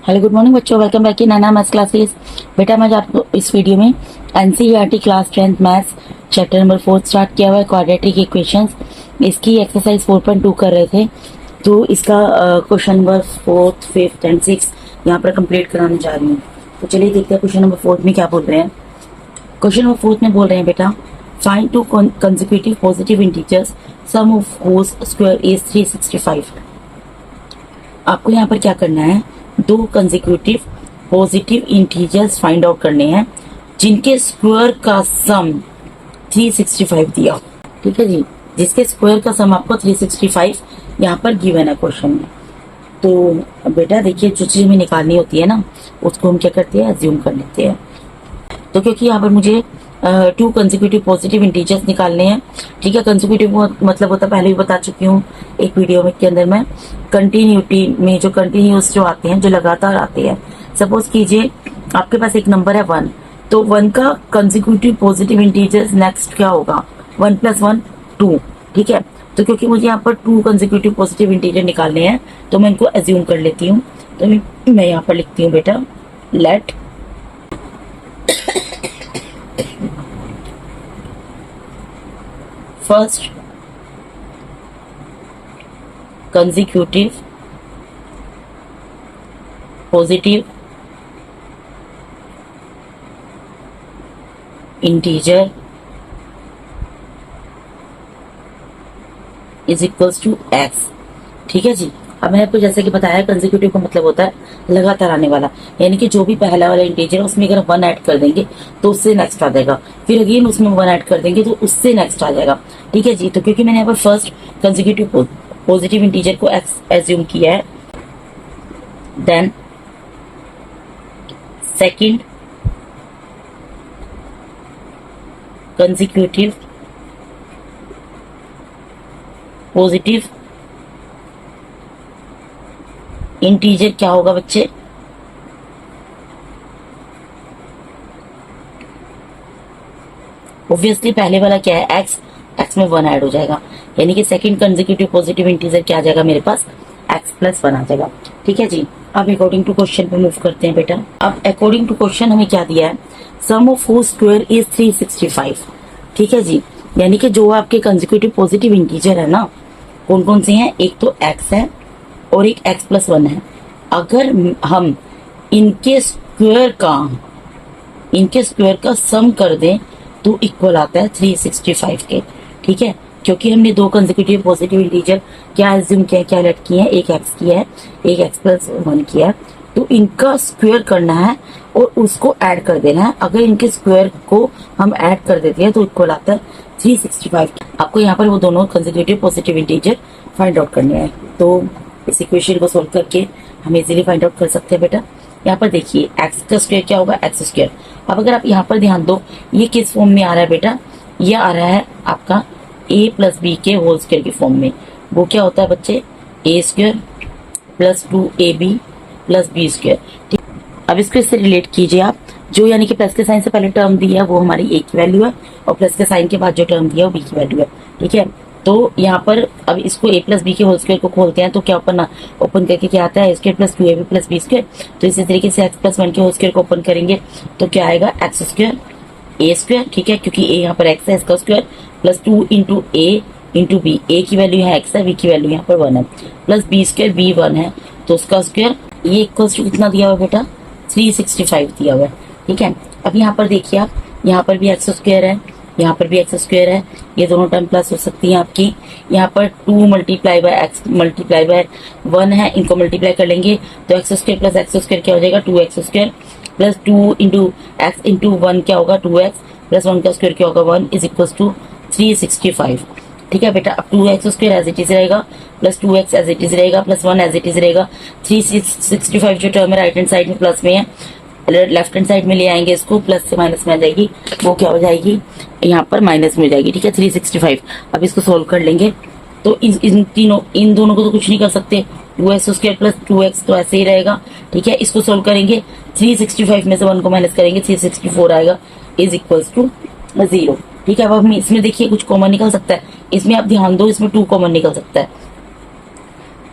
Hello good morning बच्चों, welcome back in Naina maths classes. बेटा मैं आपको इस वीडियो में NCERT class 10th maths chapter number 4 start किया हुआ है, क्वाड्रेटिक इक्वेशंस। इसकी एक्सरसाइज 4.2 कर रहे थे, तो इसका question number 4th, 5th and 6 यहाँ पर कंप्लीट कराने जा रही हूँ। तो चलिए देखते हैं क्वेश्चन नंबर 4 में क्या बोल रहे हैं। क्वेश्चन नंबर 4 में बोल रहे हैं बेटा, find two consecutive positive integers sum of whose square is 365। आपको यहाँ पर क्या करना है, दो consecutive positive integers find out करने हैं जिनके स्क्वायर का सम 365 दिया। ठीक है जी, जिसके स्क्वायर का सम आपको 365 यहाँ पर गिवन है क्वेश्चन में। तो बेटा देखिए, जो चीज हमें निकालनी होती है ना, उसको हम क्या करते हैं, एज्यूम कर लेते हैं। तो क्योंकि यहाँ पर मुझे टू कंसेक्यूटिव पॉजिटिव इंटीजर्स निकालने हैं। ठीक है, कंसेक्यूटिव मतलब होता है, पहले भी बता चुकी हूँ एक वीडियो में के अंदर मैं, कंटिन्यूटी में जो कंटिन्यूस जो आते हैं, जो लगातार आते हैं। सपोज कीजिए आपके पास एक नंबर है 1, तो 1 का कंसेक्यूटिव पॉजिटिव इंटीजर्स नेक्स्ट क्या होगा, 1 + 1 2। ठीक है, तो क्योंकि मुझे यहाँ पर टू कंसेक्यूटिव पॉजिटिव इंटीजर निकालने हैं, तो मैं इनको एज्यूम कर लेती हूँ। तो मैं यहाँ पर लिखती हूँ बेटा, let first consecutive positive integer is equals to x। ठीक है जी, अब मैंने आपको जैसे कि बताया, कंसेक्यूटिव का मतलब होता है लगातार आने वाला, यानी कि जो भी पहला वाला इंटीजर है उसमें अगर 1 ऐड कर देंगे तो उससे नेक्स्ट आ जाएगा, फिर अगेन उसमें 1 ऐड कर देंगे तो उससे नेक्स्ट आ जाएगा। ठीक है जी, तो क्योंकि मैंने यहाँ पर फर्स्ट कंसेक्यूटिव पॉजिटिव इंटीजर को x एज्यूम किया है, then second consecutive positive integer क्या होगा बच्चे, ऑब्वियसली पहले वाला क्या है, x में 1 ऐड हो जाएगा, यानी कि सेकंड कंसेक्यूटिव पॉजिटिव इंटीजर क्या आ जाएगा मेरे पास, x + 1 आ जाएगा। ठीक है जी, अब अकॉर्डिंग टू क्वेश्चन पे मूव करते हैं बेटा। अब अकॉर्डिंग टू क्वेश्चन हमें क्या दिया है, सम ऑफ हुज स्क्वायर इज 365। ठीक है जी, यानी कि जो आपके कंसेक्यूटिव पॉजिटिव इंटीजर है ना, कौन कौन से हैं, एक तो x है और एक x + 1 है। अगर हम इनके स्क्वायर का सम कर दें तो इक्वल आता है 365 के। ठीक है, क्योंकि हमने दो कंसेक्यूटिव पॉजिटिव इंटीजर क्या एज्यूम किया, क्या लेट किया है, एक x किया है, एक x + 1 किया है, तो इनका स्क्वायर करना है और उसको ऐड कर देना है। अगर इनके स्क्वायर को हम ऐड कर देते हैं तो इक्वल आता है 365। आपको यहाँ पर वो दोनों consecutive positive integer find out करने हैं। तो इस इक्वेशन को सोल्व करके हम इजीली फाइंड आउट कर सकते हैं बेटा। यहाँ पर देखिए, x का स्क्वायर क्या होगा, x²। अब अगर आप यहाँ पर ध्यान दो, ये किस फॉर्म में आ रहा है बेटा, ये आ रहा है आपका a + b के होल स्क्वायर के फॉर्म में। वो क्या होता है बच्चे, a² + 2ab + b²। ठीक, अब इसको इससे रिलेट कीजिए आप, जो यानी कि प्लस के साइन से पहले टर्म दी है वो हमारी a की वैल्यू है, और प्लस के साइन के बाद जो टर्म दिया है वो b की वैल्यू है। ठीक है, तो यहाँ पर अब इसको a + b के होल स्क्वायर को खोलते हैं तो क्या ओपन करके क्या आता है, a² + 2ab + b²। तो इसी तरीके से x + 1 के होल स्क्वायर को ओपन करेंगे तो क्या आएगा, x² a²। ठीक है, क्योंकि a यहाँ पर x है, इसका स्क्वायर + 2 × a × b। a की वैल्यू है x है, b की वैल्यू यहाँ पर 1 है, + b², b 1 है तो उसका स्क्वायर, ये इक्वल्स टू कितना दिया हुआ बेटा, 365 दिया हुआ है। ठीक है, अब यहाँ पर देखिए आप, यहाँ पर भी x² है, यहाँ पर भी x² है, ये दोनों टर्म प्लस हो सकती हैं आपकी। यहाँ पर 2 × x × 1 है, इनको मल्टीप्लाई कर लेंगे तो x² + x² क्या हो जाएगा, 2x² + 2 × x × 1 क्या होगा, 2x + 1 का स्क्वायर क्या होगा, 1 = 365। ठीक है बेटा, अब 2x² एज इट इज रहेगा, + 2x एज इट इज रहेगा, + 1 एज इट इज रहेगा। 365 जो टर्म है राइट हैंड साइड में प्लस में है, लेफ्ट हैंड साइड में ले आएंगे इसको, प्लस से माइनस में आ जाएगी, वो क्या हो जाएगी, यहाँ पर माइनस में हो जाएगी। ठीक है, 365। अब इसको सोल्व कर लेंगे तो इन दोनों को तो कुछ नहीं कर सकते, 2x² + 2x तो ऐसे ही रहेगा। ठीक है, इसको सोल्व करेंगे, 365 में से 1 को माइनस करेंगे, 364 आएगा, = 0। ठीक है, अब हम इसमें देखिए कुछ कॉमन निकल सकता है, इसमें आप ध्यान दो, इसमें 2 कॉमन निकल सकता है।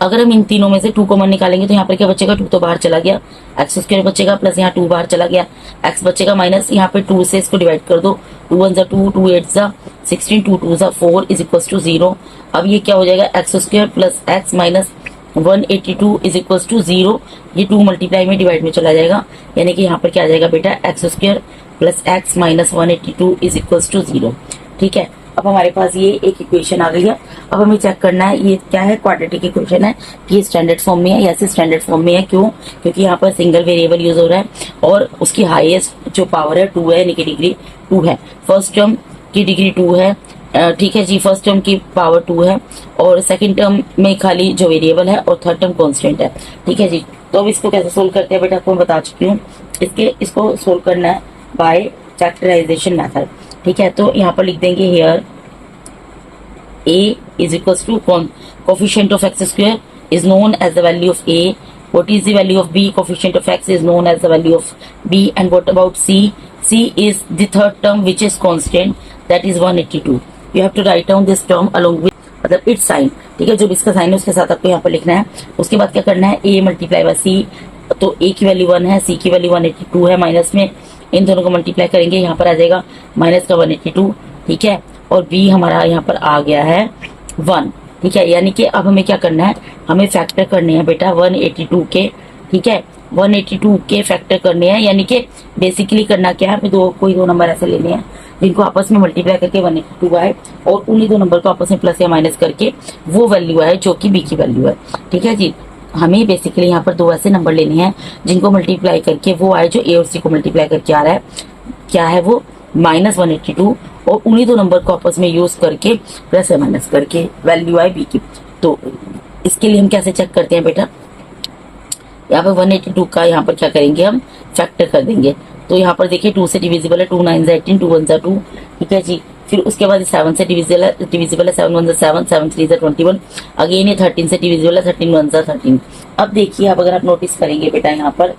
अगर हम इन तीनों में से 2 कॉमन निकालेंगे तो यहाँ पर क्या बचेगा, 2 तो बाहर चला गया, एक्स स्क्वायर बचेगा प्लस यहाँ 2 बाहर चला गया, एक्स बचेगा माइनस यहाँ पे 2 से इसको डिवाइड कर दो, 2 1 जा 2, 2 8 जा 16, 2 2 जा 4 इज इक्वल टू 0। अब ये क्या हो जाएगा, x square plus x minus 182 is equal to 0। ये 2 मल्टीप्लाई में डिवाइड में चला जाएगा, यानी कि यहाँ पर क्या आ जाएगा बेटा, x square plus x minus 182 is equal to 0। ठीक है, अब हमारे पास ये एक इक्वेशन आ गई है। अब हमें चेक करना है ये क्या है, क्वाड्रेटिक इक्वेशन है कि ये स्टैंडर्ड फॉर्म में है या स्टैंडर्ड फॉर्म में है। क्यों, क्योंकि यहाँ पर सिंगल वेरिएबल यूज हो रहा है और उसकी हाईएस्ट जो पावर है 2 है, यानी कि डिग्री 2 है। फर्स्ट टर्म की डिग्री 2 है, ठीक है जी, फर्स्ट टर्म की पावर 2 है और सेकंड टर्म में खाली जो वेरिएबल है और थर्ड टर्म कांस्टेंट है। ठीक है जी, तो अब इसको कैसे सोल्व करते हैं बेटा, आपको मैं बता चुकी हूँ। इसको सोल्व करना है बाय फैक्टराइजेशन मेथड। ठीक है, तो यहाँ पर लिख देंगे here a is equals to coefficient of x square is known as the value of a. What is the value of b? Coefficient of x is known as the value of b. And what about c? C is the third term which is constant, that is 182. You have to write down this term along with मतलब its sign। ठीक है, जो भी इसका sign है उसके साथ आपको यहाँ पर लिखना है। उसके बाद क्या करना है, a मल्टीप्लाई बाय c, तो a की वैल्यू 1 है, c की वैल्यू 182 है, माइनस में इन दोनों को मल्टीप्लाई करेंगे, यहाँ पर आ जाएगा माइनस का 182। ठीक है, और b हमारा यहाँ पर आ गया है 1। ठीक है, यानी कि अब हमें क्या करना है, हमें फैक्टर करने हैं बेटा 182 के। ठीक है, 182 के फैक्टर करने हैं, यानी कि बेसिकली करना क्या है, हमें कोई दो नंबर ऐसे लेने हैं जिनको आपस में मल्टीप्लाई करके 182 आए और उन्हीं दो नंबर को आपस में प्लस या माइनस करके वो वैल्यू आए जो कि b की वैल्यू है। ठीक है जी, हमें बेसिकली यहाँ पर दो ऐसे नंबर लेने हैं जिनको मल्टीप्लाई करके वो आए जो a और c को मल्टीप्लाई करके आ रहा है, क्या है वो -182, और उन्हीं दो नंबर को आपस में यूज करके प्लस या माइनस करके वैल्यू आए b की। तो इसके लिए हम कैसे चेक करते हैं बेटा, यहाँ पर 182 का यहाँ पर क्या करेंगे, हम फैक्टर कर देंगे। तो यहाँ पर देखिए 2 से डिविजिबल है, 2 9 18, 2 1 2। ठीक है जी, फिर उसके बाद 7 से डिविजिबल है 7 1 7, 7 3 21। अगेन ये 13 से डिविजिबल है, 13 1 13। अब देखिए, अब अगर आप नोटिस करेंगे बेटा यहाँ पर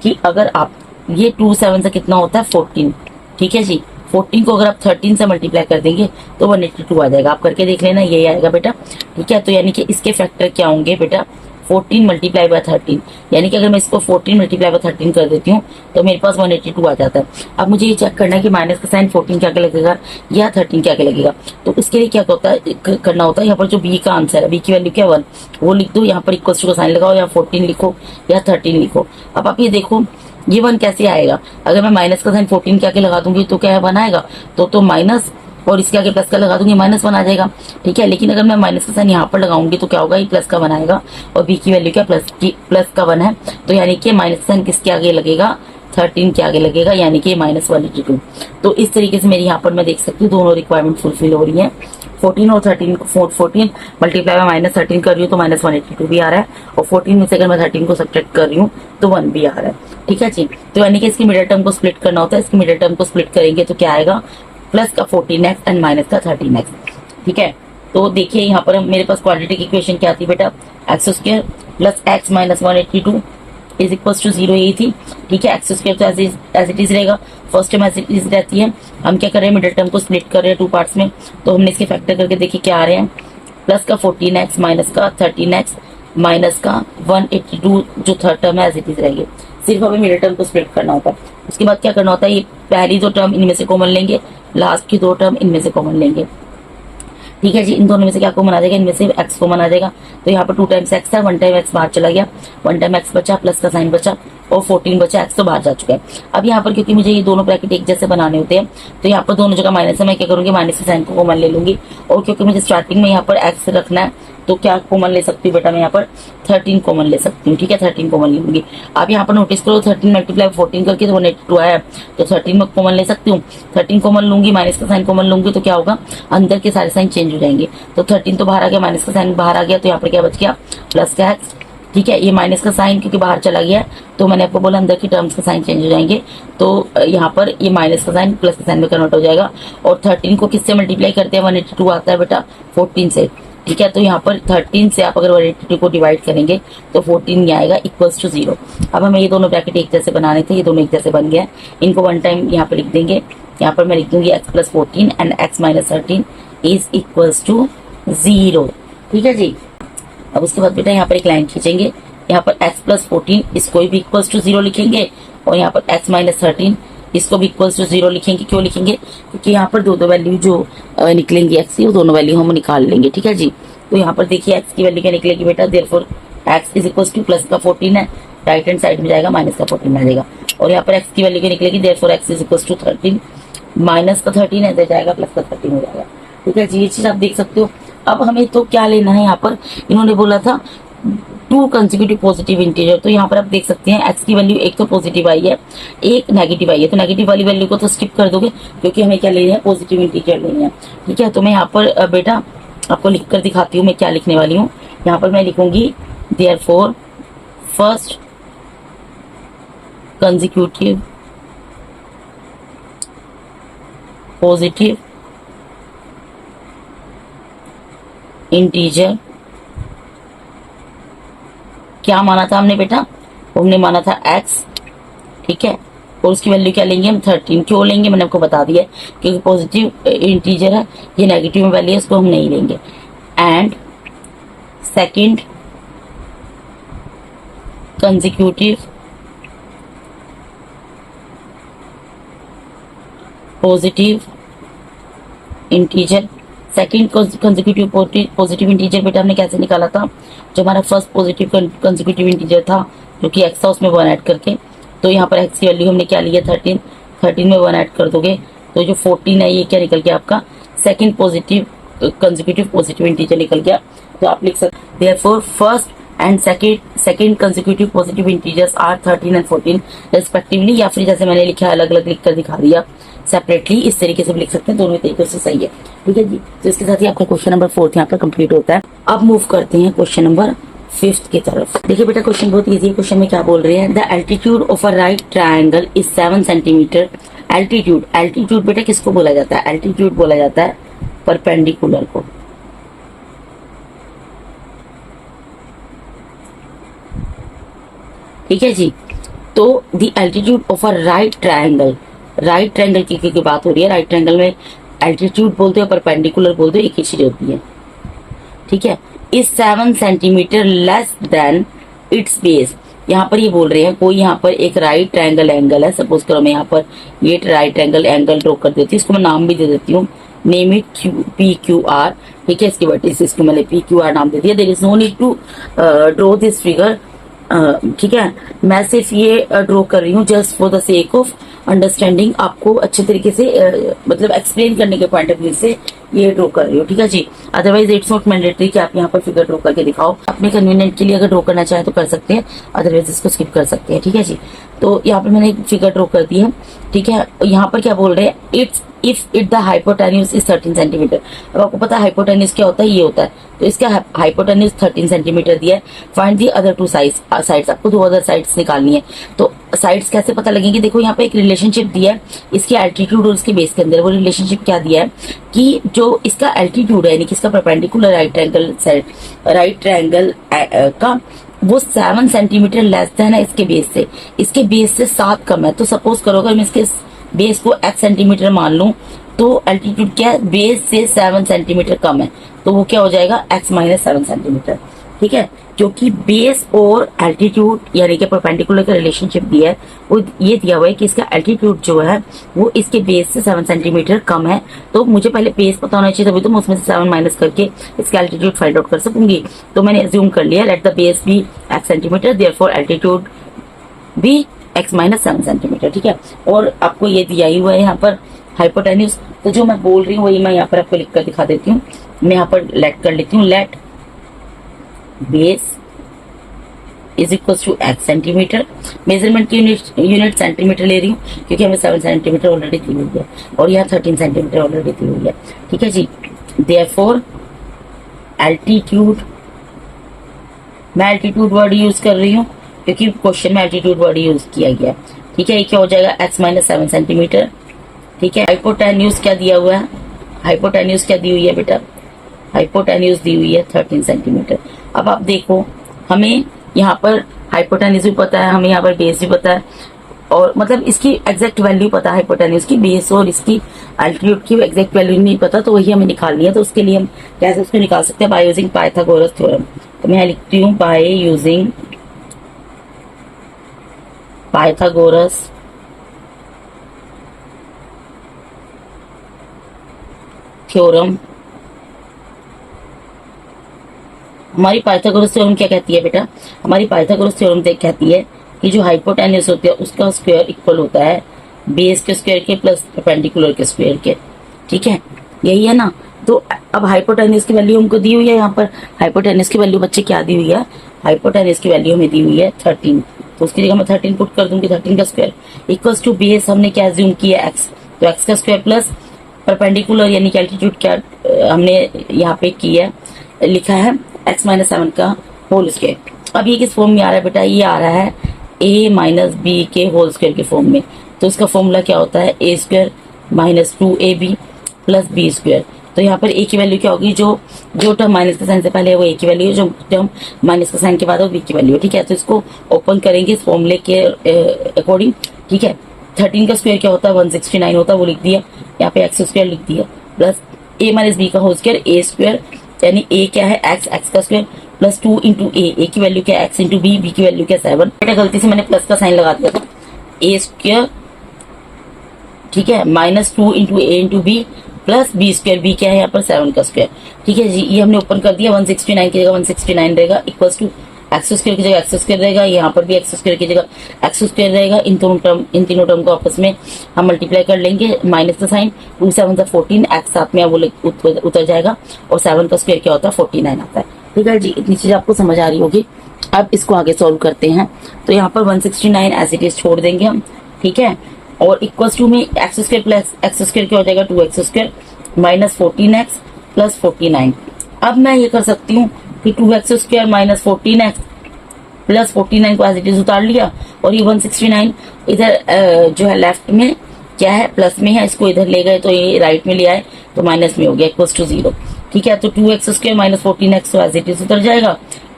कि अगर आप ये 2 7 से कितना होता है 14। ठीक है जी, 14 को अगर आप 13 से मल्टीप्लाई कर देंगे तो 182 आ जाएगा। आप करके देख लेना, यही आएगा बेटा। ठीक है, तो यानी कि इसके फैक्टर क्या होंगे बेटा, 14 मल्टीप्लाई बाय 13, यानी कि अगर मैं इसको 14 मल्टीप्लाई बाय 13 कर देती हूँ तो मेरे पास 182 आ जाता है। अब मुझे ये चेक करना है कि माइनस का साइन 14 क्या क्या लगेगा या 13 क्या क्या लगेगा। तो इसके लिए क्या होता है, करना होता है, यहाँ पर जो बी का आंसर है, बी की वैल्यू क्या 1, वो लिख दो, यहाँ पर इक्वल टू का साइन लगाओ, या 14 लिखो या 13 लिखो। अब आप ये देखो ये 1 कैसे आएगा, अगर मैं माइनस का साइन 14 क्या क्या लगा दूंगी तो क्या 1 आएगा, तो माइनस और इसके आगे प्लस का लगा दूंगी -1 आ जाएगा। ठीक है, लेकिन अगर मैं माइनस का साइन यहाँ पर लगाऊंगी तो क्या होगा, ये प्लस का 1 आएगा और बी की वैल्यू क्या प्लस का 1 है, तो यानी कि माइनस साइन किसके आगे लगेगा, 13 के आगे लगेगा, यानी कि -182। तो इस तरीके से मेरी यहाँ पर मैं देख सकती हूँ दोनों रिक्वायरमेंट फुलफिल हो रही है। 14 और 13 14 मल्टीप्लाई में -13 कर रही हूँ तो -182 भी आ रहा है, और 14 में से अगर मैं 13 को सब्ट्रैक्ट कर रही हूँ तो 1 भी आ रहा है। ठीक है जी, तो यानी कि इसकी मिडिल टर्म को स्प्लिट करना होता है। इसकी मिडिल टर्म को स्प्लिट करेंगे तो क्या आएगा, प्लस का 14x एंड माइनस का 13x। ठीक है, तो देखिए यहाँ पर मेरे पास क्वाड्रेटिक इक्वेशन क्या थी बेटा, x square plus x minus 182 is equal to 0 यही थी। ठीक है, एक्स स्क्वायर तो एज इट इज रहेगा, first term as it is रहती है। हम क्या कर रहे हैं, मिडिल टर्म को स्प्लिट कर रहे हैं 2 पार्ट्स में, तो हमने इसके फैक्टर करके देखिए क्या आ रहे हैं, प्लस का 14x माइनस का 13x माइनस का 182 जो थर्ड टर्म है एज इट इज रहेगी। सिर्फ हमें मिडिल टर्म को स्प्लिट करना होता है। उसके बाद क्या करना होता है, ये पहली 2 टर्म इनमें से कॉमन लेंगे, लास्ट की 2 टर्म इनमें से कॉमन लेंगे। ठीक है जी, इन दोनों में से क्या कॉमन आ जाएगा, इनमें से x कॉमन आ जाएगा, तो यहाँ पर 2 टाइम्स x था, 1 टाइम x बाहर चला गया, 1 टाइम x बचा, प्लस का साइन बचा और 14 बचा, x तो बाहर जा चुका है। अब यहाँ पर क्योंकि मुझे ये दोनों ब्रैकेट एक जैसे बनाने होते हैं तो यहाँ पर दोनों जगह माइनस है, मैं क्या करूंगी माइनस के साइन को कॉमन ले लूंगी, और क्योंकि मुझे स्टार्टिंग में यहाँ पर x रखना है तो क्या कॉमन ले सकती हूँ बेटा, मैं यहाँ पर 13 कॉमन ले सकती हूँ। ठीक है, 13 कॉमन ले लूंगी। आप यहाँ पर नोटिस करो 13 मल्टीप्लाई 14 करके तो 182 आया, तो 13 में कॉमन ले सकती हूँ, 13 कॉमन लूंगी, माइनस का साइन कॉमन लूंगी तो क्या होगा, अंदर के सारे साइन चेंज हो जाएंगे। तो 13 तो बाहर आ गया, माइनस का साइन बाहर आ गया, तो यहाँ पर क्या बच गया, प्लस का एक्स। ठीक है, ये माइनस का साइन क्योंकि बाहर चला गया तो मैंने आपको बोला अंदर की टर्म्स का साइन चेंज हो जाएंगे, तो यहाँ पर ये माइनस का साइन प्लस का साइन में कन्वर्ट हो जाएगा। और 13 को किससे मल्टीप्लाई करते हैं, 182 आता है बेटा 14 से। ठीक है, तो यहाँ पर 13 से आप अगर 182 को डिवाइड करेंगे तो 14 आएगा इक्वल्स टू 0। अब हमें ये दोनों ब्रैकेट एक जैसे बनाने थे, ये दोनों एक जैसे बन गया। इनको 1 टाइम यहाँ पे लिख देंगे, यहाँ पर मैं लिख दूंगी x plus 14 and x minus 13 is equals to 0। ठीक है जी, अब उसके बाद बेटा यहाँ पर एक लाइन खींचेंगे, यहाँ पर x प्लस 14 इसको भी इक्वल्स टू 0 लिखेंगे, और यहाँ पर x माइनस 13 इसको भी इक्वल्स टू 0 लिखेंगे। क्यों लिखेंगे? क्योंकि यहाँ पर दो वैल्यू जो निकलेंगी x की, वो दोनों वैल्यू हम निकाल लेंगे। ठीक है जी। तो यहाँ पर देखिए x की वैल्यू क्या निकलेगी बेटा, therefore x is equals two plus का 14 है, राइट हैंड साइड में जाएगा माइनस का 14 आ जाएगा, और यहाँ पर x की वैल्यू क्या निकलेगी, therefore x is equals to 13, minus का 13 है, इधर जाएगा प्लस का 13 हो जाएगा। ठीक है जी, ये चीज आप देख सकते हो। अब हमें तो क्या लेना है, यहाँ पर इन्होंने बोला था 2 कंसेक्यूटिव पॉजिटिव इंटीजर, तो यहाँ पर आप देख सकते हैं x की वैल्यू एक तो पॉजिटिव आई है, एक नेगेटिव आई है, तो नेगेटिव वाली वैल्यू को तो स्किप कर दोगे, क्योंकि हमें क्या लेना है, पॉजिटिव इंटीजर लेना है। ठीक है, तो मैं यहाँ पर बेटा आपको लिख कर दिखाती हूँ मैं क्या लिखने वाली हूँ। यहाँ पर मैं लिखूंगी therefore first consecutive positive integer, क्या माना था हमने बेटा, हमने माना था x। ठीक है, और उसकी वैल्यू क्या लेंगे हम, 13। क्यों लेंगे मैंने आपको बता दिया, क्योंकि पॉजिटिव इंटीजर है, ये नेगेटिव में वैल्यू है, इसको हम नहीं लेंगे। And second consecutive positive integer, second consecutive positive integer बेटा हमने कैसे निकाला था, जो हमारा फर्स्ट पॉजिटिव कंसेक्यूटिव इंटीजर था जो कि x था, उसमें 1 ऐड करके, तो यहाँ पर x की वैल्यू हमने क्या लिया 13, 13 में 1 ऐड कर दोगे तो जो 14 है ये क्या निकल गया आपका second positive consecutive positive integer निकल गया। तो आप लिख सकते therefore first and second consecutive positive integers are 13 and 14 respectively, या फिर जैसे मैंने लिखा है अलग अलग लिख कर दिखा दिया सेपरेटली, इस तरीके से भी लिख सकते हैं, दोनों तरीके से सही है। ठीक है जी, तो इसके साथ ही आपका क्वेश्चन नंबर 4 यहाँ पर कंप्लीट होता है। अब मूव करते हैं क्वेश्चन नंबर 5 की तरफ। देखिए बेटा क्वेश्चन बहुत इजी है। क्वेश्चन में क्या बोल रहे हैं, the altitude of a right triangle is 7 centimetre. Altitude बेटा किसको बोला जाता है, एल्टीट्यूड बोला जाता है परपेंडिकुलर को। ठीक है जी, तो the altitude of a right triangle की बात हो रही है। राइट ट्रायंगल में एल्टीट्यूड बोलते हो, परपेंडिकुलर बोलते हो, एक ही चीज होती है। ठीक है, is 7 centimetre less than it's base. यहाँ पर ये बोल रहे हैं कोई यहाँ पर एक राइट ट्रायंगल एंगल है, सपोज करो मैं यहाँ पर ये राइट ट्रायंगल एंगल ड्रॉ कर देती हूँ, इसको मैं नाम भी दे देती हूँ, नेम इट PQR। ठीक है, इसकी वर्टिस इसको मैंने PQR नाम दे दिया। There is no need to draw this figure. ठीक है, मैं सिर्फ ये ड्रॉ कर रही हूँ just for the sake of understanding, आपको अच्छे तरीके से मतलब एक्सप्लेन करने के पॉइंट ऑफ व्यू से ये ड्रॉ कर रही हो। ठीक है जी, अदरवाइज इट्स नॉट मैंडेटरी कि आप यहाँ पर फिगर ड्रॉ करके दिखाओ। अपने कन्वीनियंट के लिए अगर ड्रॉ करना चाहे तो कर सकते हैं, अदरवाइज इसको स्किप कर सकते हैं। ठीक है जी, तो यहाँ पर मैंने एक फिगर ड्रॉ कर दी है। ठीक है, यहाँ पर क्या बोल रहे हैं, if the hypotenuse is 13 centimetre. अब आपको पता है हाइपोटेन्यूज क्या होता है, ये होता है, तो इसका हाइपोटेन्यूज 13 सेंटीमीटर दिया है। फाइंड दी अदर 2 साइड्स, आपको 2 अदर साइड्स निकालनी है। तो साइड्स कैसे पता लगेंगे, देखो यहाँ पे एक रिलेशनशिप दिया है इसके एल्टीट्यूड और इसके बेस के अंदर। वो रिलेशनशिप क्या दिया है कि जो इसका एल्टीट्यूड है यानी कि इसका परपेंडिकुलर राइट ट्रायंगल का वो 7 सेंटीमीटर लेस देन है इसके बेस से 7 कम है। तो सपोज करो अगर मैं इसके बेस को x सेंटीमीटर मान लूं तो एल्टीट्यूड क्या है, बेस से 7 सेंटीमीटर कम है, तो वो क्या हो जाएगा x माइनस 7 सेंटीमीटर। ठीक है, क्योंकि बेस और एल्टीट्यूड यानी कि परपेंडिकुलर का रिलेशनशिप दिया है, वो ये दिया हुआ है कि इसका एल्टीट्यूड जो है वो इसके बेस से 7 सेंटीमीटर कम है। तो मुझे पहले बेस पता होना चाहिए, तभी तो मैं उसमें से 7 माइनस करके इसका एल्टीट्यूड फाइंड आउट कर सकूंगी। तो मैंने अज्यूम कर लिया let the base be x centimetre, therefore altitude be x minus 7 centimetre. ठीक है, और आपको ये दिया ही हुआ है यहाँ पर हाइपोटेन्यूज। तो जो मैं बोल रही हूँ वही मैं यहाँ पर आपको लिख कर दिखा देती हूँ। मैं यहाँ पर लेट कर लेती हूँ, let base is equal to x centimetre. Measurement की यूनिट सेंटीमीटर ले रही हूँ क्योंकि हमें 7 सेंटीमीटर ऑलरेडी दी हुई है और यहाँ 13 सेंटीमीटर ऑलरेडी दी हुई है। ठीक है जी, देयरफॉर एल्टीट्यूड, मैं एल्टीट्यूड वर्ड यूज कर रही हूँ क्योंकि क्वेश्चन में एल्टीट्यूड वर्ड यूज किया गया। ठीक है, ये क्या हो जाएगा x माइनस 7 सेंटीमीटर। ठीक है, हाइपोटेन्यूज क्या दिया हुआ है, हाइपोटेन्यूज क्या दी हुई है बेटा, हाइपोटेन्यूज दी हुई है 13 सेंटीमीटर। अब आप देखो हमें यहाँ पर हाइपोटेन्यूज भी पता है, हमें यहाँ पर बेस भी पता है, और मतलब इसकी एग्जैक्ट वैल्यू पता है हाइपोटेन्यूज की, बेस और इसकी एल्टीट्यूड की एग्जैक्ट वैल्यू नहीं पता, तो वही हमें निकालनी है। तो उसके लिए हम कैसे उसको निकाल सकते हैं, बाय यूजिंग पाइथागोरस थ्योरम। तो मैं लिखती हूँ बाय यूजिंग पाइथागोरस थ्योरम। हमारी पाइथागोरस थ्योरम क्या कहती है बेटा? हमारी पाइथागोरस थ्योरम कहती है कि जो हाइपोटेन्यूस होती है उसका स्क्वायर इक्वल होता है बेस के स्क्वायर के प्लस परपेंडिकुलर के स्क्वायर के। ठीक है, यही है ना। तो अब हाइपोटेन्यूस की वैल्यू हमको दी हुई है, यहाँ पर हाइपोटेन्यूस की वैल्यू बच्चे क्या दी हुई है? हाइपोटेन्यूस की वैल्यू हमें दी हुई है 13, तो उसकी जगह मैं 13 पुट कर दूंगी। 13 का स्क्वायर इक्वल्स टू बेस हमने क्या एज्यूम किया एक्स, तो एक्स का स्क्वायर प्लस परपेंडिकुलर यानी कि एल्टीट्यूड क्या हमने यहाँ पे की है, लिखा है एक्स माइनस 7 का होल स्क्वायर। अब ये किस फॉर्म में आ रहा है बेटा? ये आ रहा है a माइनस बी के होल स्क्वायर के फॉर्म में। तो इसका फॉर्मूला क्या होता है? A square minus 2ab plus B square. तो यहाँ पर a की वैल्यू क्या होगी? जो टर्म माइनस के साइन से पहले है वो a की वैल्यू है, जो टर्म माइनस के साइन के बाद है वो b की वैल्यू है। ठीक है, तो इसको ओपन करेंगे इस फॉर्मूले के अकॉर्डिंग। ठीक है, 13 का स्क्वायर क्या होता है? 169 होता है, वो लिख दिया। यहाँ पे एक्स स्क्वायर लिख दिया प्लस a माइनस बी का होल स्क्वायर ए स्क्वायर, यानी a क्या है? एक्स, एक्स का स्क्वायर प्लस 2 इंटू ए की वैल्यू क्या है? एक्स इंटू बी, बी की वैल्यू क्या? 7। बेटा गलती से मैंने प्लस का साइन लगा दिया था, ए स्क्वायर ठीक है minus 2 into A into B plus B square, B क्या है यहाँ पर? 7 का स्क्वायर। ठीक है जी, ये हमने ओपन कर दिया। 169 की जगह 169 रहेगा इक्वल्स टू एक्स स्क्वायर की जगह एक्स स्क्वायर रहेगा, यहाँ पर भी एक्स स्क्वायर की जगह एक्स स्क्वायर रहेगा। इन तीनों टर्म को आपस में हम मल्टीप्लाई कर लेंगे, माइनस का साइन, 2 7 14, एक्स साथ में वो उतर जाएगा और 7 का स्क्वायर क्या होता है? 49 आता है। ठीक है जी, इतनी चीज आपको समझ आ रही होगी। अब इसको आगे सॉल्व करते हैं। तो यहाँ पर 169 एज इट इज छोड़ देंगे हम। ठीक है, और इक्वल्स टू में x square plus x square क्या हो जाएगा? 2x square minus 14x plus 49। अब मैं ये कर सकती हूँ कि 2x square minus 14x plus 49 को एज इट इज उतार लिया, और ये 169 इधर जो है लेफ्ट में क्या है? प्लस में है, इसको इधर ले गए तो ये राइट में ले आए तो माइनस में हो गया इक्वल्स टू 0। ठीक है, तो 2x स्क्वायर माइनस 14x तो एज इट इज उतर जाएगा।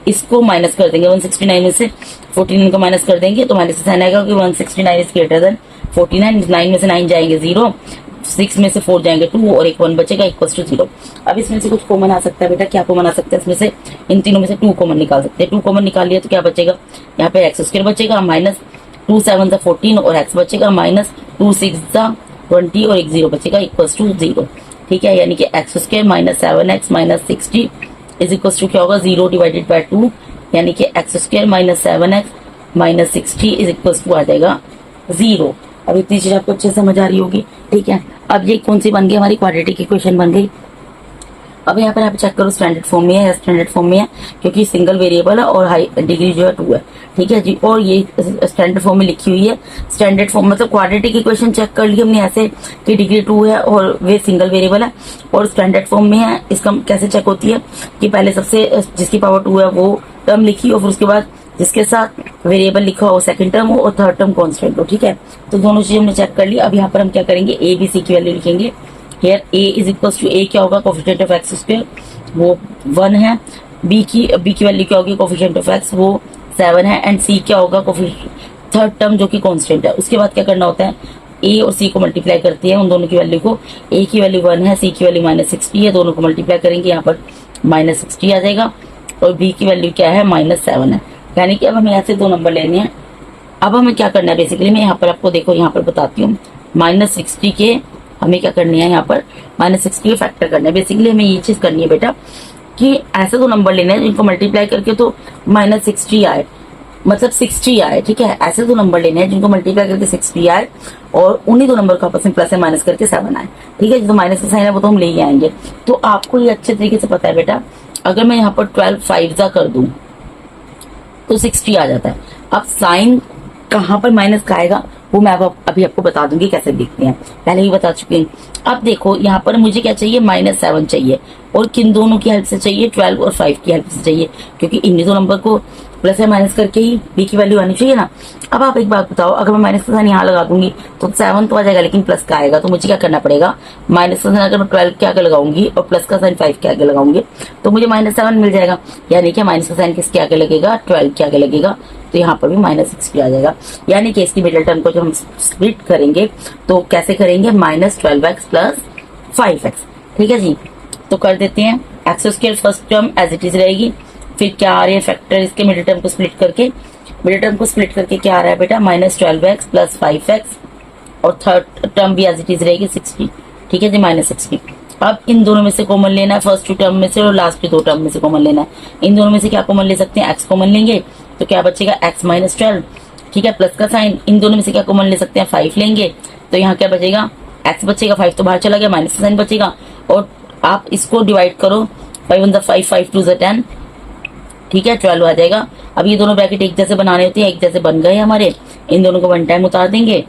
इसको माइनस कर देंगे 169 में से 49 को माइनस कर देंगे तो माइनस साइन आएगा, क्योंकि 169 इज ग्रेटर देन 49। 9 में से 9 जाएंगे 0, 6 में से 4 जाएंगे 2 और एक 1 बचेगा इक्वल्स टू 0। अब इसमें से कुछ कॉमन आ सकता है बेटा, क्या कॉमन आ सकता है? इसमें से इन तीनों में से 2 कॉमन निकाल सकते हैं। 2 कॉमन निकाल लिया तो क्या बचेगा? यहाँ पे एक्स स्क्वायर बचेगा माइनस 2 7 14 और एक्स बचेगा माइनस 2 6 20 और एक 0 बचेगा इक्वल्स टू 0। ठीक है, यानी कि x square minus 7x minus 60 is equals to क्या होगा? 0 डिवाइडेड बाय 2, यानी कि x square minus 7x minus 60 is equals to आ जाएगा 0। अब इतनी चीज आपको अच्छे से समझ आ रही होगी। ठीक है, अब ये कौन सी बन गई? हमारी क्वाड्रेटिक इक्वेशन बन गई। अब यहाँ पर आप चेक करो स्टैंडर्ड फॉर्म में है, स्टैंडर्ड फॉर्म में है क्योंकि सिंगल वेरिएबल है और हाई डिग्री जो है 2 है। ठीक है जी, और ये स्टैंडर्ड फॉर्म में लिखी हुई है। स्टैंडर्ड फॉर्म मतलब क्वाड्रेटिक इक्वेशन चेक कर ली हमने ऐसे कि डिग्री 2 है और वे सिंगल वेरिएबल है और स्टैंडर्ड फॉर्म में है। इसका कैसे चेक होती है कि पहले सबसे जिसकी पावर 2 है वो टर्म लिखी और फिर उसके बाद जिसके साथ वेरिएबल लिखा हो सेकंड टर्म हो और थर्ड टर्म कांस्टेंट हो। ठीक है, तो दोनों चीजें हमने चेक कर ली। अब यहाँ पर हम क्या करेंगे? ए बी सी की वैल्यू लिखेंगे। Here A is equals to, A क्या होगा? कोएफिशिएंट ऑफ एक्स स्क्वायर वो 1 है। बी की वैल्यू क्या होगी? कोएफिशिएंट ऑफ एक्स वो 7 है। एंड सी क्या होगा? थर्ड टर्म जो कि कांस्टेंट है। उसके बाद क्या करना होता है? ए और सी को मल्टीप्लाई करती है उन दोनों की वैल्यू को। ए की वैल्यू 1 है, सी की वैल्यू माइनस 60 है, दोनों को मल्टीप्लाई करेंगे यहाँ पर माइनस 60 आ जाएगा और बी की वैल्यू क्या है? माइनस 7 है। यानी कि अब हमें यहाँ से 2 नंबर लेने हैं। अब हमें क्या करना है? बेसिकली मैं यहाँ पर आपको देखो यहाँ पर बताती हूँ। माइनस 60 के हमें क्या करनी है? यहाँ पर माइनस 60 के फैक्टर करना है। बेसिकली हमें ये चीज करनी है बेटा कि ऐसे 2 नंबर लेने हैं जिनको मल्टीप्लाई करके तो माइनस 60 आए, मतलब 60 आए। ठीक है, ऐसे 2 नंबर लेने हैं जिनको मल्टीप्लाई करके 60 आए और उन्हीं 2 नंबर को आपस में प्लस या माइनस करके 7 आए। ठीक है, जो माइनस का साइन है वो तो हम ले ही आएंगे। तो आपको ये अच्छे तरीके से पता है बेटा, अगर मैं यहाँ पर 12 5 कर दूं तो 60 आ जाता है। अब साइन कहाँ पर माइनस का आएगा वो मैं अभी आपको बता दूंगी कैसे देखते हैं, पहले ही बता चुके हैं। अब देखो यहाँ पर मुझे क्या चाहिए? -7 चाहिए और किन दोनों की हेल्प से चाहिए? 12 और 5 की हेल्प से चाहिए, क्योंकि इन 2 नंबर को प्लस या माइनस करके ही बी की वैल्यू आनी चाहिए ना। अब आप एक बात बताओ, अगर मैं माइनस का साइन यहाँ लगा दूंगी तो 7 तो आ जाएगा लेकिन प्लस का आएगा, तो मुझे क्या करना पड़ेगा? माइनस का साइन अगर मैं 12 के आगे लगाऊंगी और प्लस का साइन 5 के आगे लगाऊंगी तो मुझे -7 मिल जाएगा। यानी कि माइनस का साइन किसके आगे लगेगा? 12 के आगे लगेगा, तो यहाँ पर भी -60 आ जाएगा। यानी कि इसकी मिडिल टर्म को जब हम स्प्लिट करेंगे तो कैसे करेंगे? -12x plus 5x। ठीक है जी, तो कर देते हैं। X square first term as it is रहेगी, फिर क्या आ रही है फैक्टर इसके मिडिल टर्म को स्प्लिट करके, मिडिल टर्म को स्प्लिट करके क्या आ रहा है बेटा -12x प्लस 5x, और थर्ड टर्म भी एज इट इज रहेगी 60, ठीक है जी, -60। अब इन दोनों में से कॉमन लेना है, फर्स्ट 2 टर्म में से और लास्ट 2 टर्म में से कॉमन लेना है। इन दोनों में से क्या कॉमन ले सकते हैं, x कॉमन लेंगे तो क्या बचेगा x -12, ठीक है, प्लस का साइन। इन दोनों में से क्या कॉमन ले सकते हैं, 5 लेंगे तो यहाँ क्या बचेगा, x बचेगा, 5 तो बाहर चला गया, माइनस का साइन बचेगा, और आप इसको डिवाइड करो, 5 1 5, 5 2 10, ठीक है, 12 आ जाएगा। अब ये दोनों ब्रैकेट एक जैसे बनाने होते हैं, एक जैसे बन गए हमारे, इन दोनों को 1 टाइम उतार देंगे,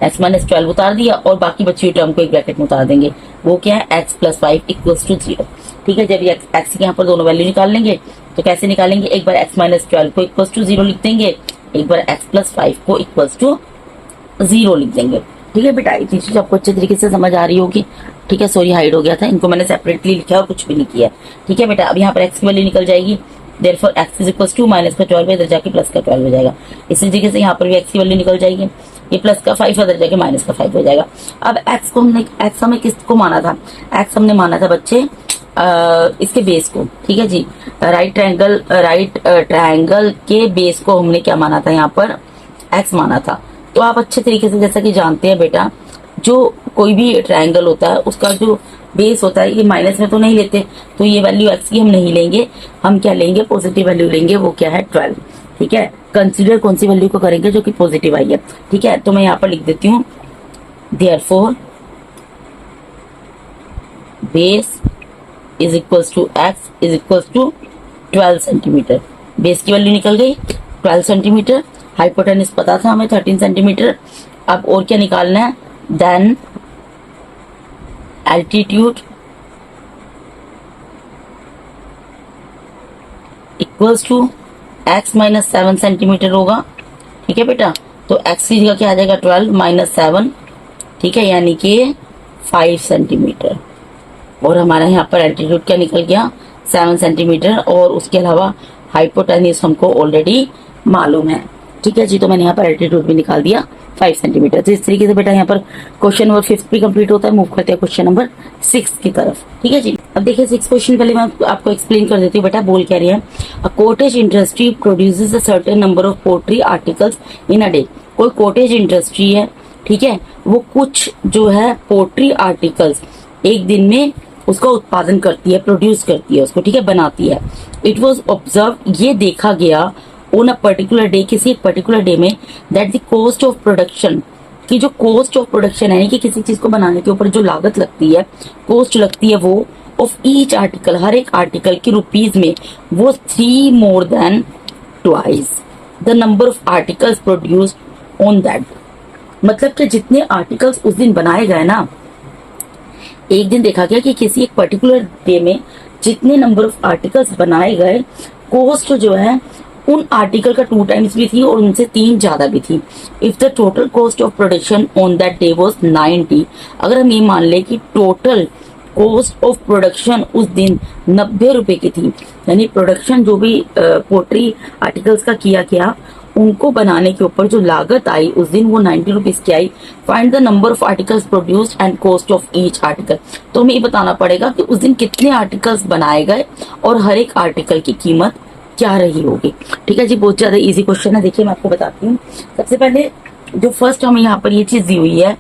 x -12 उतार दिया, और बाकी बची हुई टर्म को एक ब्रैकेट में उतार देंगे, वो क्या है x + 5 = 0, ठीक है। जब ये x के यहाँ पर दोनों वैल्यू निकाल लेंगे तो कैसे निकालेंगे, एक बार x -12 को = 0 लिख देंगे, एक बार x + 5 को = 0 लिख देंगे, ठीक है बेटा। इतनी चीज आपको अच्छे तरीके से समझ आ रही होगी, ठीक है। सॉरी हाइड हो गया था, इनको मैंने सेपरेटली लिखा है और कुछ भी नहीं किया, ठीक है बेटा। अब यहाँ पर x की वैल्यू निकल जाएगी, देयरफॉर x = -12, इधर जाके +12 हो जाएगा। इसी तरीके से यहाँ पर भी x की वैल्यू निकल जाएगी, ये +5 इधर जाके -5 हो जाएगा। अब x हमें किसको माना था, x हमने माना था बच्चे इसके बेस को, ठीक है जी, राइट ट्रायंगल के बेस को हमने क्या माना था, यहाँ पर x माना था। तो आप अच्छे तरीके से जैसा कि जानते हैं बेटा, जो कोई भी ट्रायंगल होता है उसका जो बेस होता है, ये माइनस में तो नहीं लेते, तो ये वैल्यू x की हम नहीं लेंगे, हम क्या लेंगे, पॉजिटिव वैल्यू लेंगे, वो क्या है 12, ठीक है। कंसीडर कौन सी वैल्यू को करेंगे, जो कि पॉजिटिव आई है, ठीक है। तो मैं यहाँ पर लिख देती हूँ, therefore base = x = 12 centimetre. Base की वैल्यू निकल गई 12 सेंटीमीटर, हाइपोटेनस पता था हमें 13 सेंटीमीटर। अब और क्या निकालना है, देन एल्टीट्यूड = x - 7 सेंटीमीटर होगा, ठीक है बेटा। तो x की जगह क्या आ जाएगा, 12 - 7, ठीक है, यानी कि 5 सेंटीमीटर। और हमारा यहाँ पर एल्टीट्यूड क्या निकल गया, 7 सेंटीमीटर, और उसके अलावा हाइपोटेन्यूज हमको ऑलरेडी मालूम है, ठीक है जी। तो मैंने यहाँ पर एल्टीट्यूड भी निकाल दिया 5 सेंटीमीटर। तो इस तरीके से बेटा यहाँ पर क्वेश्चन नंबर 5 भी कंप्लीट होता है। मूव करते हैं क्वेश्चन नंबर 6 की तरफ, ठीक है जी। अब देखिए 6 क्वेश्चन पहले मैं आपको एक्सप्लेन कर देती हूँ बेटा, बोल क्या रही है, a cottage industry produces a certain number of pottery articles in a day. कोई कॉटेज इंडस्ट्री है, ठीक है, वो कुछ जो है पोट्री आर्टिकल्स एक दिन में उसका उत्पादन करती है, प्रोड्यूस करती है उसको, ठीक है, बनाती है। इट वॉज ऑब्जर्व, ये देखा गया, ऑन अ पर्टिकुलर डे, किसी एक पर्टिकुलर डे में, that the cost of production, की जो कॉस्ट ऑफ प्रोडक्शन है कि किसी चीज को बनाने के ऊपर जो लागत लगती है, कॉस्ट लगती है, वो ऑफ ईच आर्टिकल, हर एक आर्टिकल की रुपीज में, वो 3 more than twice the number of articles produced on that. मतलब कि जितने आर्टिकल्स उस दिन बनाए गए ना, एक दिन देखा गया कि किसी एक पर्टिकुलर डे में जितने नंबर ऑफ आर्टिकल्स बनाए गए, कॉस्ट जो है उन आर्टिकल का 2 times भी थी और उनसे 3 ज्यादा भी थी। If the total cost of production on that day was 90, अगर हम ये मान ले कि टोटल कॉस्ट ऑफ प्रोडक्शन उस दिन 90 रुपए की थी, यानी प्रोडक्शन जो भी पोट्री आर्टिकल्स का किया गया, उनको बनाने के ऊपर जो लागत आई उस दिन वो 90 रुपीज की आई। Find the number of articles produced and cost of each article. तो हमें ये बताना पड़ेगा कि उस दिन कितने आर्टिकल्स बनाए गए और हर एक आर्टिकल की कीमत क्या रही होगी, ठीक है जी। बहुत ज्यादा इजी क्वेश्चन है, देखिए मैं आपको बताती हूँ। सबसे पहले जो फर्स्ट हमें यहाँ पर ये चीज दी हुई है,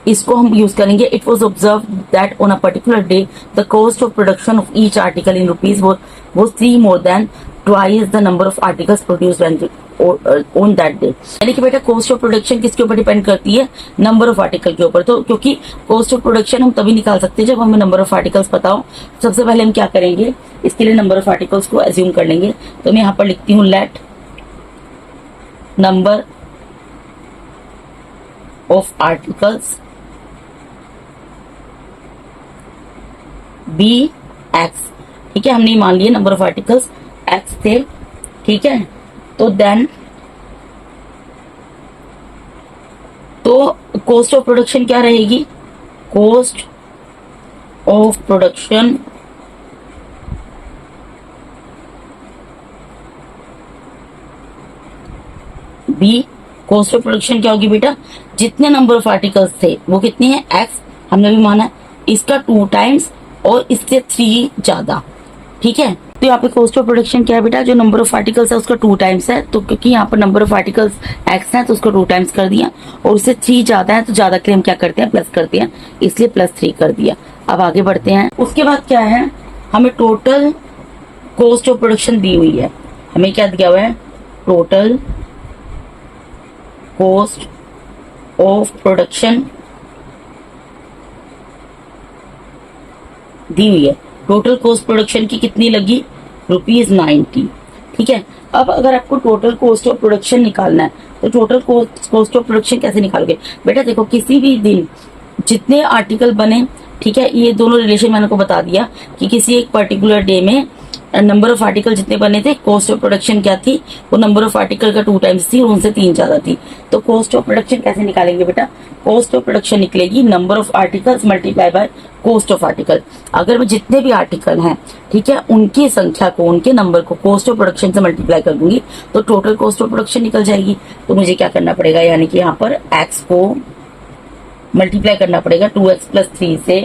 इसको हम यूज करेंगे। It was observe that on a particular day the cost of production of each article in rupees वो 3 more than twice the number of articles produced on that day. यानी कि बेटा कॉस्ट ऑफ प्रोडक्शन किसके ऊपर depend करती है, number of article के ऊपर। तो क्योंकि कॉस्ट ऑफ प्रोडक्शन हम तभी निकाल सकते हैं जब हमें नंबर ऑफ आर्टिकल्स पता हो। सबसे पहले हम क्या करेंगे, इसके लिए नंबर ऑफ आर्टिकल्स को एज्यूम कर लेंगे। तो मैं यहाँ पर लिखती हूँ, let number of articles be x, ठीक है। हमने मान लिया नंबर ऑफ आर्टिकल्स एक्स थे, ठीक है। तो देन तो कॉस्ट ऑफ प्रोडक्शन क्या रहेगी, cost of production be, cost of production क्या होगी बेटा, जितने नंबर ऑफ आर्टिकल्स थे वो कितने हैं, एक्स हमने भी माना, इसका 2 times और इससे 3 ज्यादा, ठीक है। तो यहाँ पे कॉस्ट ऑफ प्रोडक्शन क्या है बेटा, जो नंबर ऑफ आर्टिकल्स है उसका 2 टाइम्स है, तो क्योंकि यहाँ पर नंबर ऑफ आर्टिकल्स एक्स है तो उसको 2 टाइम्स कर दिया, और उससे 3 ज्यादा है तो ज्यादा के लिए हम क्या करते हैं, प्लस करते हैं, इसलिए +3 कर दिया। अब आगे बढ़ते हैं। उसके बाद क्या है, हमें टोटल कॉस्ट ऑफ प्रोडक्शन दी हुई है। हमें क्या दिया हुआ है, टोटल कॉस्ट ऑफ प्रोडक्शन दी हुई है। टोटल कॉस्ट प्रोडक्शन की कितनी लगी, ₹90। ठीक है। अब अगर आपको टोटल कॉस्ट ऑफ प्रोडक्शन निकालना है तो टोटल कॉस्ट ऑफ प्रोडक्शन कैसे निकालोगे बेटा, देखो किसी भी दिन जितने आर्टिकल बने, ठीक है, ये दोनों रिलेशन मैंने को बता दिया कि किसी एक पर्टिकुलर डे में नंबर ऑफ आर्टिकल जितने बने थे, कॉस्ट ऑफ प्रोडक्शन क्या थी, वो नंबर ऑफ आर्टिकल का 2 टाइम्स थी और उनसे 3 ज्यादा थी। तो कॉस्ट ऑफ प्रोडक्शन कैसे निकालेंगे बेटा, कॉस्ट ऑफ प्रोडक्शन निकलेगी number of articles multiply by cost of article. अगर मैं जितने भी आर्टिकल हैं, ठीक है, उनकी संख्या को, उनके नंबर को कॉस्ट ऑफ प्रोडक्शन से मल्टीप्लाई कर दूंगी तो टोटल कॉस्ट ऑफ प्रोडक्शन निकल जाएगी। तो मुझे क्या करना पड़ेगा, यानी कि यहाँ पर एक्स को मल्टीप्लाई करना पड़ेगा 2x + 3 से,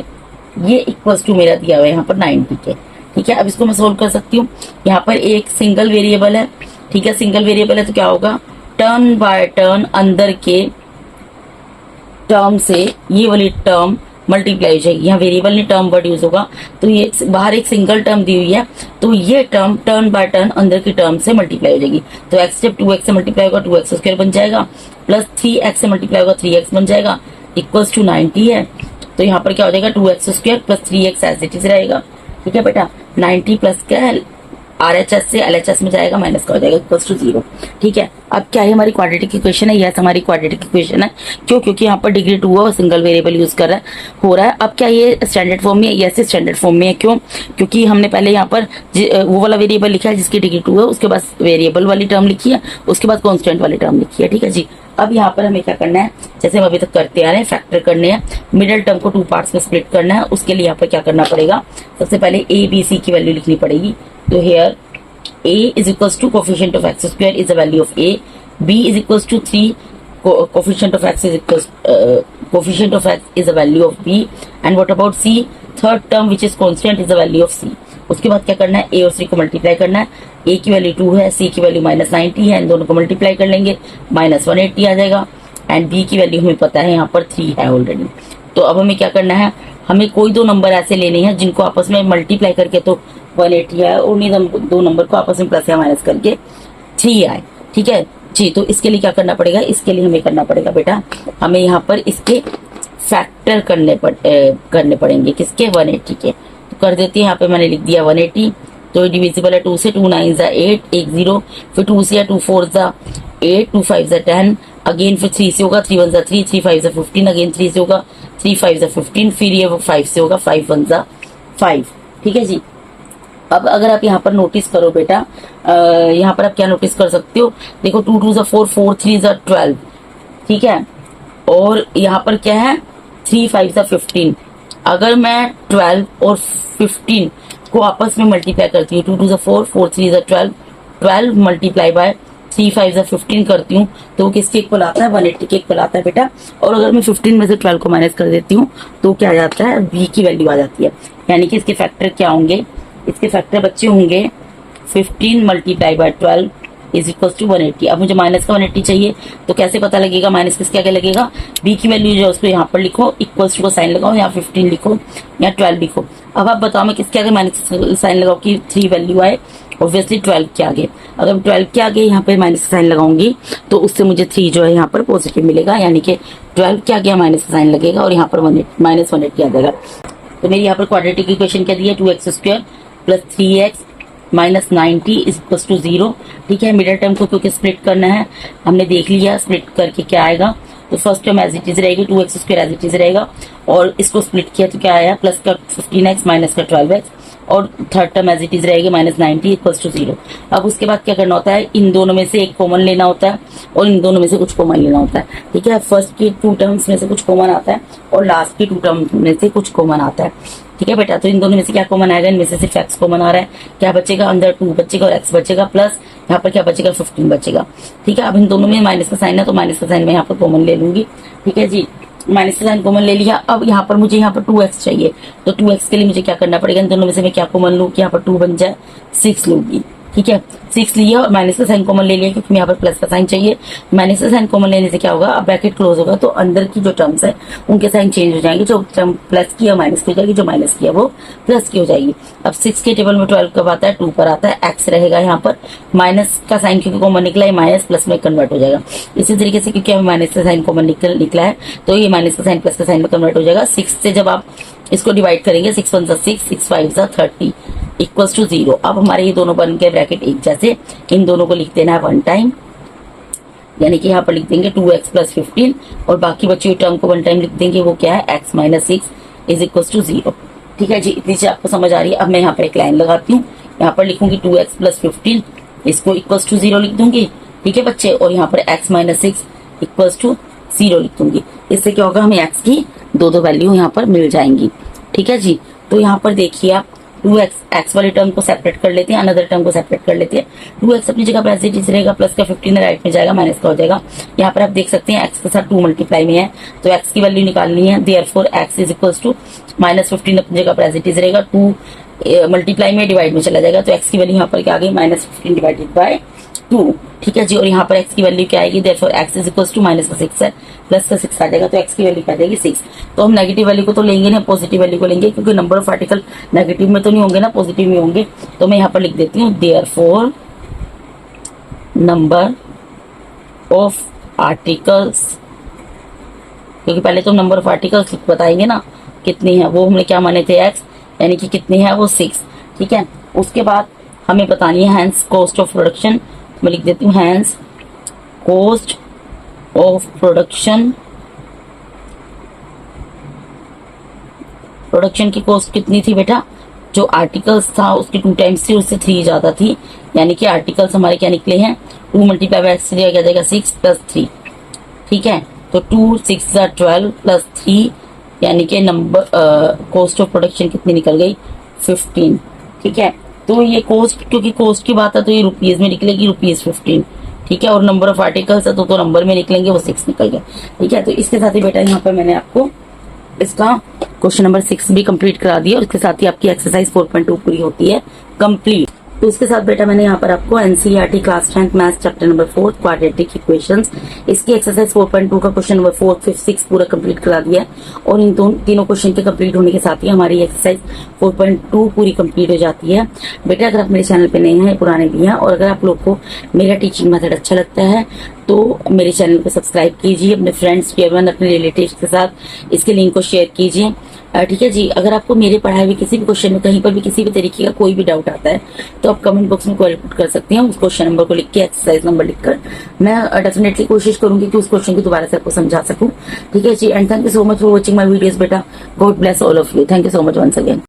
ये इक्वल्स टू मेरा दिया हुआ है यहाँ पर 90 के। ठीक है, अब इसको मैं सोल्व कर सकती हूँ। यहाँ पर एक सिंगल वेरिएबल है, ठीक है, सिंगल वेरिएबल है तो क्या होगा, टर्न बाय टर्न अंदर के टर्म से ये वाली टर्म मल्टीप्लाई हो जाएगी। यहाँ वेरिएबल नहीं टर्म वर्ड यूज होगा, तो ये बाहर एक सिंगल टर्म दी हुई है, तो ये टर्म टर्न बाय टर्न अंदर की टर्म से मल्टीप्लाई हो जाएगी। तो x जब 2x से मल्टीप्लाई होगा 2x² बन जाएगा, प्लस 3x से मल्टीप्लाई होगा 3x बन जाएगा, इक्वल्स टू 90 है। तो यहाँ पर क्या हो जाएगा, 2x² + 3x as it is रहेगा। ठीक है बेटा, 90 प्लस क्या है, RHS से LHS में जाएगा, माइनस का हो जाएगा, इक्वल्स टू 0। ठीक है, अब क्या है, हमारी क्वाड्रेटिक इक्वेशन है, यस हमारी क्वाड्रेटिक इक्वेशन है। क्यों, क्योंकि यहाँ पर डिग्री 2 है, सिंगल वेरिएबल यूज कर रहा है, हो रहा है। अब क्या ये स्टैंडर्ड फॉर्म में है, यस स्टैंडर्ड फॉर्म में है। क्यों, क्योंकि हमने पहले यहाँ पर वो वाला वेरिएबल लिखा है जिसकी डिग्री 2 है, उसके बाद वेरिएबल वाली टर्म लिखी है, उसके बाद कॉन्स्टेंट वाली टर्म लिखी है। ठीक है जी, अब यहाँ पर हमें क्या करना है, जैसे हम अभी तक करते आ रहे हैं, फैक्टर करने हैं, मिडिल टर्म को 2 पार्ट्स में स्प्लिट करना है। उसके लिए यहाँ पर क्या करना पड़ेगा, सबसे पहले ABC की वैल्यू लिखनी पड़ेगी। तो hair A is equals to coefficient of x² is the value of A, B is equals to 3, coefficient of x is equals coefficient of x is the value of B, and what about C, third term which is constant is the value of C। उसके बाद क्या करना है, A और C को multiply करना है। A की वैल्यू 2 है, C की वैल्यू -90 है, इन दोनों को मल्टीप्लाई कर लेंगे, -180 आ जाएगा, एंड B की वैल्यू हमें पता है यहाँ पर 3 है ऑलरेडी। तो अब हमें क्या करना है, हमें कोई 2 नंबर ऐसे लेने हैं जिनको आपस में मल्टीप्लाई करके तो 180 आए, और नहीं 2 नंबर को आपस में प्लस या माइनस करके 3 आए। ठीक है जी, तो इसके लिए क्या करना पड़ेगा, इसके लिए हमें करना पड़ेगा बेटा, हमें यहाँ पर इसके फैक्टर करने पड़ेंगे, किसके, 180 के। तो कर देती है, यहाँ पे मैंने लिख दिया 180, तो डिविजिबल है 2 से, 2 9 ज़ा 8, 1 0, फिर 2 से 2 4 ज़ा 8, 2 5 ज़ा 10, अगेन फिर 3 से होगा, 3 1 ज़ा 3, 3 5 ज़ा 15, अगेन 3 से होगा, 3 5 ज़ा 15, फिर ये 5 से होगा, 5 1 ज़ा 5। ठीक है जी, अब अगर आप यहाँ पर नोटिस करो बेटा, यहाँ पर आप क्या नोटिस कर सकते हो, देखो 2 2 ज़ा 4, 4 3 ज़ा 12, ठीक है, और यहाँ पर क्या है, 3 5 ज़ा 15। अगर मैं 12 और 15 को आपस में मल्टीप्लाई करती हूँ, 2 2 ज़ा 4, 4 3 ज़ा 12, 12 मल्टीप्लाई बाय 3 5 ज़ा 15 करती हूँ, तो वो किसके इक्वल आता है, 180 के इक्वल आता है बेटा। और अगर मैं 15 में से 12 को माइनस कर देती हूँ तो क्या आ जाता है, B की वैल्यू आ जाती है। यानी कि इसके फैक्टर क्या होंगे, इसके फैक्टर बच्चे होंगे 15 multiply by 12 is equal to 180। अब मुझे माइनस का 180 चाहिए, तो कैसे पता लगेगा, माइनस किसके आगे लगेगा, B की वैल्यू जो है उसको यहाँ पर लिखो, इक्वल्स टू का साइन लगाओ, यहाँ 15 लिखो, यहाँ 12 लिखो। अब आप बताओ मैं किसके आगे माइनस साइन लगाओ कि 3 वैल्यू आए, ऑब्वियसली 12 के आगे। अगर मैं 12 के आगे यहाँ पे माइनस साइन लगाऊंगी तो उससे मुझे 3 जो है यहाँ पर पॉजिटिव मिलेगा, यानी कि 12 के आगे माइनस साइन लगेगा और यहाँ पर -180 आ जाएगा। तो मेरी यहाँ पर क्वाड्रेटिक इक्वेशन क्या दी है, 2x² + 3x -90 is equal to 0। ठीक है, मिडिल टर्म को क्योंकि स्प्लिट करना है, हमने देख लिया स्प्लिट करके क्या आएगा। तो first term as it is रहेगी, 2x² एज इट इज रहेगा, और इसको स्प्लिट किया तो क्या आया, प्लस का 15x माइनस का 12x, और third term as it is रहेगी -90 इक्वल्स टू 0। अब उसके बाद क्या करना होता है, इन दोनों में से एक कॉमन लेना होता है और इन दोनों में से कुछ कॉमन लेना होता है। ठीक है, फर्स्ट की 2 टर्म्स में से कुछ कॉमन आता है और लास्ट की 2 टर्म्स में से कुछ कॉमन आता है। ठीक है बेटा, तो इन दोनों में से क्या कॉमन आएगा, इनमें से सिर्फ x कॉमन आ रहा है, क्या बचेगा, अंदर 2 बचेगा और x बचेगा, प्लस यहाँ पर क्या बचेगा, 15 बचेगा। ठीक है, अब इन दोनों में माइनस का साइन है तो माइनस का साइन मैं यहाँ पर कॉमन ले लूंगी। ठीक है जी, माइनस का साइन कॉमन ले लिया। अब यहाँ पर मुझे यहाँ पर 2x चाहिए, तो 2x के लिए मुझे क्या करना पड़ेगा, इन दोनों में से मैं क्या कॉमन लूँ कि यहाँ पर 2 बन जाए, 6 लूंगी। ठीक है, 6 लिया और माइनस का साइन कॉमन ले लिया क्योंकि यहाँ पर प्लस का साइन चाहिए। माइनस का साइन कॉमन लेने से क्या होगा, अब ब्रैकेट क्लोज होगा तो अंदर की जो टर्म्स है उनके साइन चेंज हो जाएंगे। जो टर्म प्लस की है माइनस की हो जाएगी, जो माइनस की है वो प्लस की हो जाएगी। अब 6 के टेबल में 12 कब आता है, 2 पर आता है। एक्स रहेगा यहाँ पर, माइनस का साइन क्योंकि कॉमन निकला है माइनस प्लस में कन्वर्ट हो जाएगा। इसी तरीके से क्योंकि हमें माइनस का साइन कॉमन निकला है तो ये माइनस का साइन प्लस का साइन में कन्वर्ट हो जाएगा। 6 से जब आप इसको डिवाइड करेंगे, 6 1 6, 6 5 30 इक्वल्स टू 0। अब हमारे ये दोनों बन के ब्रैकेट एक जैसे, इन दोनों को लिख देना है 1 टाइम, यानी कि यहाँ पर लिख देंगे 2x + 15 और बाकी बची हुई टर्म को 1 टाइम लिख देंगे, वो क्या है x - 6 इज इक्वल्स टू 0। ठीक है जी, इतनी चीज आपको समझ आ रही है। अब मैं यहाँ पर एक लाइन लगाती हूँ, यहाँ पर लिखूंगी 2x + 15 इसको इक्वल्स टू 0 लिख दूंगी। ठीक है बच्चे, और यहाँ पर x - 6 इक्वल्स टू 0 लिख दूंगी। इससे क्या होगा, हमें x की दो वैल्यू यहाँ पर मिल जाएंगी। ठीक है जी, तो यहाँ पर देखिए आप 2x, x वाले टर्म को सेपरेट कर लेते हैं, अनदर टर्म को सेपरेट कर लेते हैं। 2x अपनी जगह पर एज इट इज रहेगा, प्लस का 15 राइट में जाएगा, माइनस का हो जाएगा। यहाँ पर आप देख सकते हैं x के साथ 2 मल्टीप्लाई में है तो x की वैल्यू निकालनी है। Therefore x is equals to -15 अपनी जगह पर एज इट इज रहेगा, 2 मल्टीप्लाई में डिवाइड में चला जाएगा तो x की वैल्यू यहाँ पर क्या आ गई, -15 डिवाइडेड बाय 2। ठीक है जी, और यहाँ पर x की वैल्यू क्या आएगी, therefore x is equals to -6 है, प्लस का 6 आ जाएगा तो x की वैल्यू क्या आ जाएगी 6। तो हम नेगेटिव वैल्यू को तो लेंगे ना, पॉजिटिव वैल्यू को लेंगे क्योंकि नंबर ऑफ आर्टिकल नेगेटिव में तो नहीं होंगे ना, पॉजिटिव में होंगे। तो मैं यहाँ पर लिख देती हूँ देयरफॉर नंबर ऑफ आर्टिकल्स, क्योंकि पहले तो नंबर ऑफ आर्टिकल्स बताएंगे ना कितनी है, वो हमने क्या माने थे x, यानी कि कितनी है वो 6। ठीक है, उसके बाद हमें बतानी है हैंस कॉस्ट ऑफ प्रोडक्शन। मैं लिख देती हूँ hence cost of production. Production की कॉस्ट कितनी थी बेटा, जो आर्टिकल्स था उसकी 2 टाइम्स थी, उससे 3 ज्यादा थी, यानी कि आर्टिकल्स हमारे क्या निकले हैं 2 मल्टीप्लाई बाय x क्या जाएगा 6 + 3। ठीक है, तो 2 6 12 + 3 यानी कि नंबर कॉस्ट ऑफ प्रोडक्शन कितनी निकल गई 15। ठीक है, तो ये कॉस्ट, क्योंकि कॉस्ट की बात है तो ये रुपीज में निकलेगी, ₹15। ठीक है, और नंबर ऑफ आर्टिकल्स है तो नंबर में निकलेंगे, वो 6 निकल गए। ठीक है, तो इसके साथ ही बेटा यहाँ पर मैंने आपको इसका क्वेश्चन नंबर 6 भी कंप्लीट करा दिया और इसके साथ ही आपकी एक्सरसाइज 4.2 पूरी होती है कंप्लीट। तो इसके साथ बेटा मैंने यहाँ पर आपको NCERT class 10th maths chapter number 4 quadratic equations इसकी एक्सरसाइज 4.2 का क्वेश्चन नंबर 4, 5, 6 पूरा कंप्लीट करा दिया है। और इन तीनों क्वेश्चन के कंप्लीट होने के साथ ही हमारी एक्सरसाइज 4.2 पूरी कंप्लीट हो जाती है। बेटा अगर आप मेरे चैनल पे नए हैं, पुराने भी हैं, और अगर आप लोग को मेरा टीचिंग मेथड अच्छा लगता है तो मेरे चैनल को सब्सक्राइब कीजिए, अपने फ्रेंड्स अपने रिलेटिव्स के साथ इसके लिंक को शेयर कीजिए। ठीक है जी, अगर आपको मेरे पढ़ाए हुए किसी भी क्वेश्चन में कहीं पर भी किसी भी तरीके का कोई भी डाउट आता है तो आप कमेंट बॉक्स में क्वेरी पुट कर सकते हैं, उस क्वेश्चन नंबर को लिख के, एक्सरसाइज नंबर लिखकर। मैं डेफिनेटली कोशिश करूंगी कि उस क्वेश्चन की दोबारा से आपको समझा सकूं। ठीक है जी, and thank you so much for watching my videos बेटा। God bless all of you. Thank you so much once again.